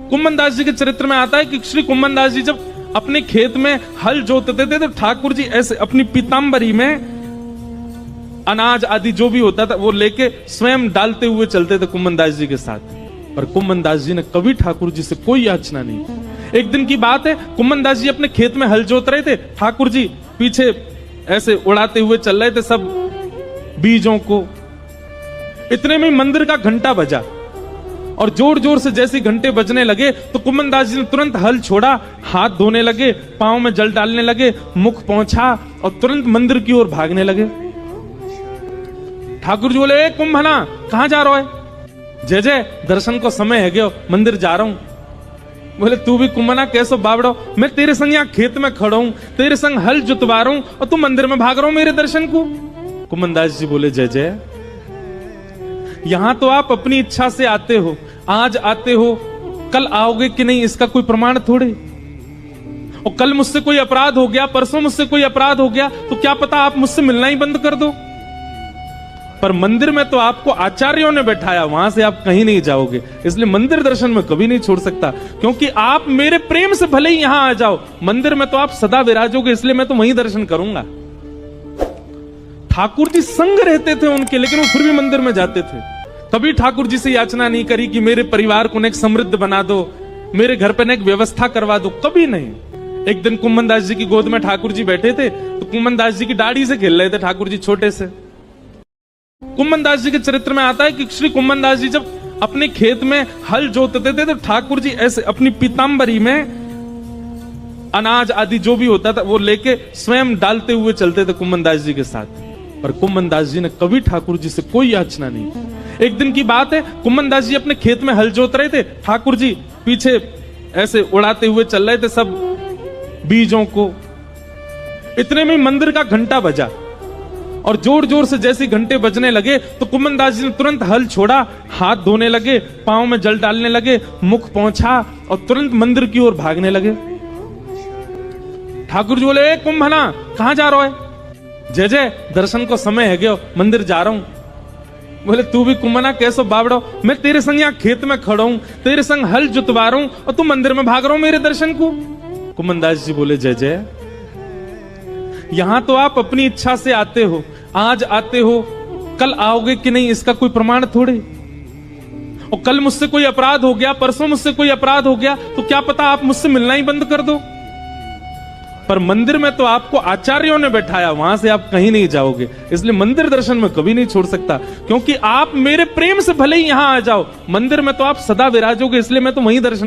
कुम्मन दास जी के चरित्र में आता है कि श्री कुम्मन दास जी जब अपने खेत में हल जोतते थे तो ठाकुर जी ऐसे अपनी पीतांबरी में अनाज आदि जो भी होता था वो लेके स्वयं डालते हुए चलते थे कुम्मन दास जी के साथ। पर कुम्मन दास जी ने कभी ठाकुर जी से कोई याचना नहीं की। एक दिन की बात है, कुम्मन दास जी अपने खेत में हल जोत रहे थे, ठाकुर जी पीछे ऐसे उड़ाते हुए चल रहे थे सब बीजों को। इतने में मंदिर का घंटा बजा और जोर जोर से जैसे घंटे बजने लगे तो कुम्मन दास जी ने तुरंत हल छोड़ा, हाथ धोने लगे, पांव में जल डालने लगे, मुख पहुंचा और तुरंत मंदिर की ओर भागने लगे। ठाकुर जी बोले, कुंभना कहां जा रहा है? जय जय, दर्शन को समय है गयो, मंदिर जा रहा हूं। बोले, तू भी कुंभना कैसो बावड़ो, मैं तेरे संग यहाँ खेत में खड़ा हूं, तेरे संग हल जुतवा रहा हूं और तू मंदिर में भाग रहा हूं मेरे दर्शन को। कुम्मन दास जी बोले, जय जय, यहां तो आप अपनी इच्छा से आते हो, आज आते हो, कल आओगे कि नहीं इसका कोई प्रमाण थोड़े। और कल मुझसे कोई अपराध हो गया, परसों मुझसे कोई अपराध हो गया तो क्या पता आप मुझसे मिलना ही बंद कर दो। पर मंदिर में तो आपको आचार्यों ने बैठाया, वहां से आप कहीं नहीं जाओगे, इसलिए मंदिर दर्शन में कभी नहीं छोड़ सकता, क्योंकि आप मेरे प्रेम से भले ही यहां आ जाओ, मंदिर में तो आप सदा विराजोगे, इसलिए मैं तो वहीं दर्शन करूंगा। ठाकुर जी संग रहते थे उनके, लेकिन वो फिर भी मंदिर में जाते थे। कभी ठाकुर जी से याचना नहीं करी कि मेरे परिवार को एक समृद्ध बना दो, मेरे घर पर एक व्यवस्था करवा दो, कभी नहीं। एक दिन कुम्मन दास जी की गोद में ठाकुर जी बैठे थे तो कुम्मन दास जी की दाढ़ी से खेल रहे थे ठाकुर जी छोटे से। कुम्मन दास जी के चरित्र में आता है कि श्री कुम्मन दास जी जब अपने खेत में हल जोतते थे तो ठाकुर जी ऐसे अपनी पीतांबरी में अनाज आदि जो भी होता था वो लेके स्वयं डालते हुए चलते थे कुम्मन दास जी के साथ। पर कुम्मन दास जी ने कभी ठाकुर जी से कोई याचना नहीं की। एक दिन की बात है, कुम्मन दास जी अपने खेत में हल जोत रहे थे, ठाकुर जी पीछे ऐसे उड़ाते हुए चल रहे थे सब बीजों को। इतने में मंदिर का घंटा बजा और जोर जोर से जैसे घंटे बजने लगे तो कुम्मन दास जी ने तुरंत हल छोड़ा, हाथ धोने लगे, पांव में जल डालने लगे, मुख पहुंचा और तुरंत मंदिर की ओर भागने लगे। ठाकुर जी बोले, कुंभना कहां जा रहा है? जय जय, दर्शन को समय है गयो, मंदिर जा रहा हूं। बोले, तू भी कुंभना कैसो बावड़ो, मैं तेरे संग यहाँ खेत में खड़ा हूं, तेरे संग हल जुतवा रहा हूं और तू मंदिर में भाग रहा हूं मेरे दर्शन को। कुम्मन दास जी बोले, जय जय, यहां तो आप अपनी इच्छा से आते हो, आज आते हो, कल आओगे कि नहीं इसका कोई प्रमाण थोड़े। और कल मुझसे कोई अपराध हो गया, परसों मुझसे कोई अपराध हो गया तो क्या पता आप मुझसे मिलना ही बंद कर दो। पर मंदिर में तो आपको आचार्यों ने बैठाया, वहां से आप कहीं नहीं जाओगे, इसलिए मंदिर दर्शन में कभी नहीं छोड़ सकता, क्योंकि आप मेरे प्रेम से भले ही यहां आ जाओ, मंदिर में तो आप सदा विराजोगे, इसलिए मैं तो वहीं दर्शन